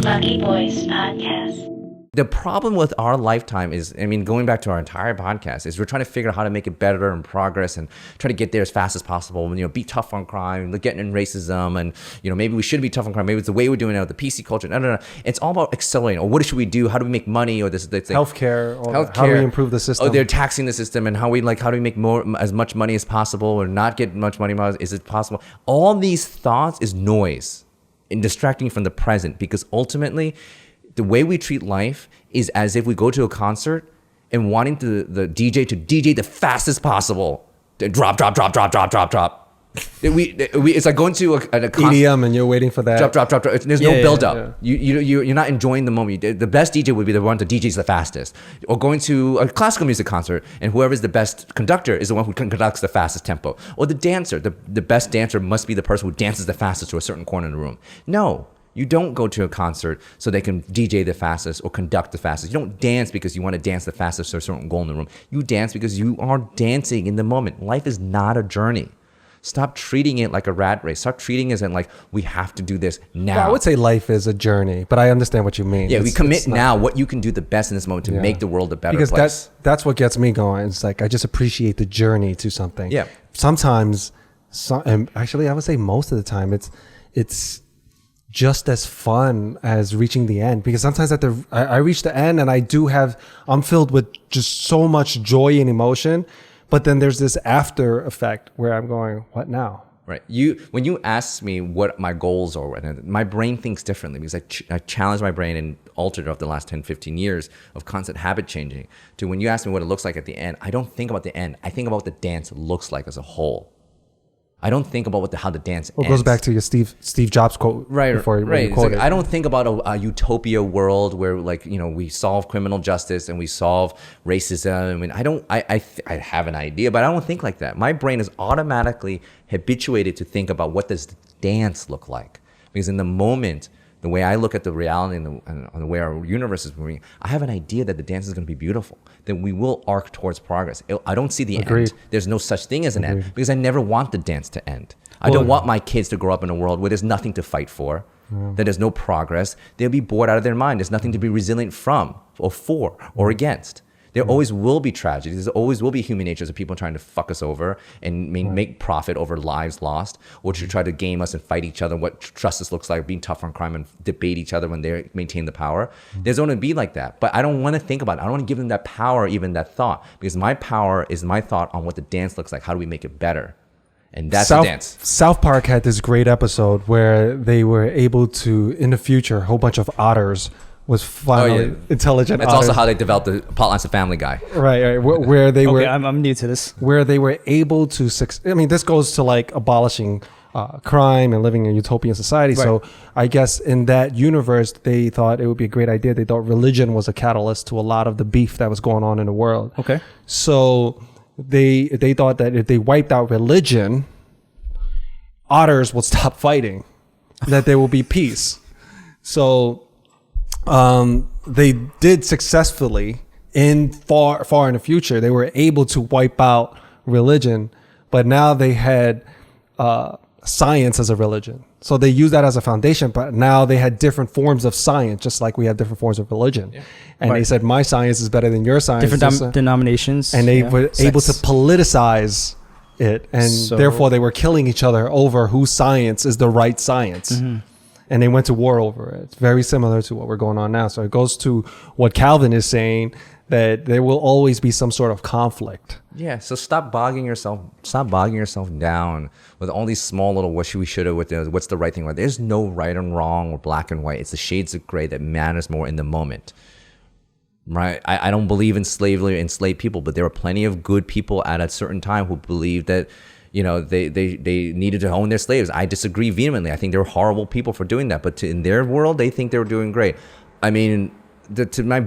Lucky Boys Podcast. The problem with our lifetime is, I mean, going back to our entire podcast, is we're trying to figure out how to make it better and progress and try to get there as fast as possible. And, be tough on crime, getting in racism, and, maybe we should be tough on crime. Maybe it's the way we're doing it with the PC culture. No. It's all about accelerating. Or what should we do? How do we make money? Or this thing. Healthcare. How do we improve the system? Oh, they're taxing the system, and how do we make as much money as possible, or not get much money? Is it possible? All these thoughts is noise and distracting from the present, because ultimately, the way we treat life is as if we go to a concert and wanting the DJ to DJ the fastest possible. Drop. It's like going to a concert. EDM, and you're waiting for that. Drop. There's no build up. Yeah. You're not enjoying the moment. The best DJ would be the one that DJs the fastest. Or going to a classical music concert, and whoever's the best conductor is the one who conducts the fastest tempo. Or the dancer. The best dancer must be the person who dances the fastest to a certain corner in the room. No. You don't go to a concert so they can DJ the fastest or conduct the fastest. You don't dance because you want to dance the fastest to a certain goal in the room. You dance because you are dancing in the moment. Life is not a journey. Stop treating it like a rat race. Stop treating it as in like, we have to do this now. Well, I would say life is a journey, but I understand what you mean. Yeah, we commit now what you can do the best in this moment to make the world a better place. Because that's what gets me going. It's like, I just appreciate the journey to something. Yeah. Sometimes, and actually I would say most of the time, it's just as fun as reaching the end, because sometimes I reach the end and I'm filled with just so much joy and emotion, but then there's this after effect where I'm going, what now? Right. When you ask me what my goals are, my brain thinks differently, because I challenge my brain and altered it over the last 10, 15 years of constant habit changing to when you ask me what it looks like at the end, I don't think about the end. I think about what the dance looks like as a whole. I don't think about how the dance ends. It goes back to your Steve Jobs quote. Right. You quote it. I don't think about a utopia world where we solve criminal justice and we solve racism. I mean, I have an idea, but I don't think like that. My brain is automatically habituated to think about what does the dance look like, because in the moment, the way I look at the reality and the way our universe is moving, I have an idea that the dance is going to be beautiful, that we will arc towards progress. I don't see the end. There's no such thing as an end, because I never want the dance to end. I don't want my kids to grow up in a world where there's nothing to fight for, that there's no progress. They'll be bored out of their mind. There's nothing to be resilient from or for or against. There always will be tragedies. There always will be human natures of people trying to fuck us over and make profit over lives lost, or to try to game us and fight each other, what justice looks like, being tough on crime, and debate each other when they maintain the power. There's going to be like that. But I don't want to think about it. I don't want to give them that power, even that thought, because my power is my thought on what the dance looks like. How do we make it better? And that's the dance. South Park had this great episode where they were able to, in the future, a whole bunch of otters was finally intelligent. That's also how they developed the plotlines of Family Guy. Right. Where they were. I'm new to this. Where they were able to. I mean, this goes to like abolishing crime and living in a utopian society. Right. So I guess in that universe, they thought it would be a great idea. They thought religion was a catalyst to a lot of the beef that was going on in the world. Okay. So they thought that if they wiped out religion, otters would stop fighting, that there will be peace. So they did successfully in far in the future. They were able to wipe out religion, but now they had science as a religion. So they used that as a foundation, but now they had different forms of science, just like we have different forms of religion. Yeah. And they said, my science is better than your science. Different denominations. And they were able to politicize it. And therefore they were killing each other over whose science is the right science. Mm-hmm. And they went to war over it. It's very similar to what we're going on now. So it goes to what Calvin is saying, that there will always be some sort of conflict. Yeah, so stop bogging yourself down with all these small little what we should have with what's the right thing. There's no right and wrong or black and white. It's the shades of gray that matters more in the moment. Right? I don't believe in slavery and enslaved people, but there were plenty of good people at a certain time who believed that they needed to own their slaves. I disagree vehemently. I think they're horrible people for doing that. But in their world, they think they were doing great. I mean,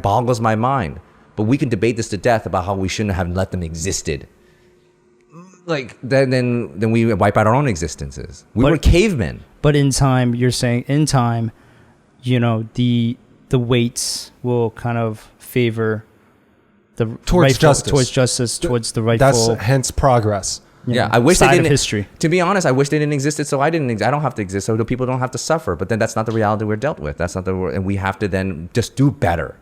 boggles my mind. But we can debate this to death about how we shouldn't have let them existed. Like, then we wipe out our own existences. We were cavemen. But in time, you're saying the weights will kind of favor towards justice, towards the rightful. That's hence progress. Yeah, I wish they side didn't. of history. To be honest, I wish they didn't exist. So I didn't. I don't have to exist. So the people don't have to suffer. But then that's not the reality we're dealt with. That's not the. And we have to then just do better.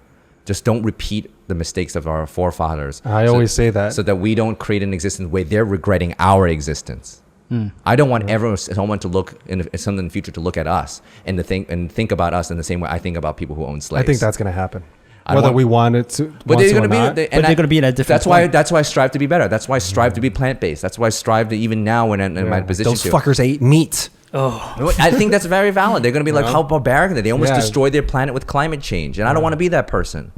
Just don't repeat the mistakes of our forefathers. I always say that. so that we don't create an existence where they're regretting our existence. I don't want someone to look in something in the future to look at us and to think about us in the same way I think about people who own slaves. I think that's going to happen. I Whether want- we want it to, But want they're to going or to not. be. But they're gonna be in a different That's why. point. That's why I strive to be better. That's why I strive to be plant based. That's why I strive to even now when I'm in my position. Those to. fuckers ate meat. I think that's very valid. They're going to be like, how barbaric are they? They almost Yeah. destroyed their planet with climate change, and I don't want to be that person.